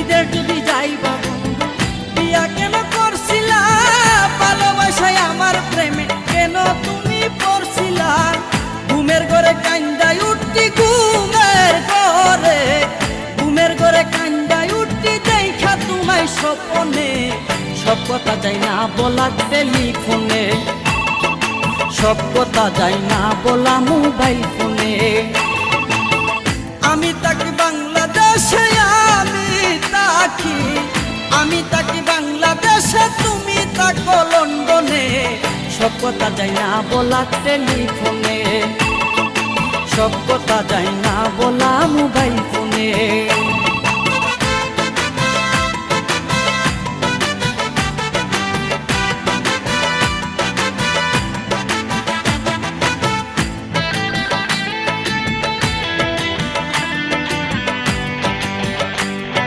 বিদেশ যদি যাইবা বন্ধু বিয়া কেন করছিলা, ভালোবাসায় আমার প্রেমে কেন তুমি পড়ছিলা। ঘুমের ঘরে কান্দাই উঠতি ঘুমের ঘরে কান্দাই উঠতি দেখা তোমায় স্বপ্নে। সব কথা যাই না বলা টেলিফোনে, সব কথা যাই না বলা মোবাইল ফোনে। আমি থাকি বাংলাদেশে, আমি থাকি বাংলাদেশে, তুমি থাকো লন্ডনে। সব কথা যাই না বলা টেলিফোনে, সব কথা যাই না বলা মোবাইল ফোনে।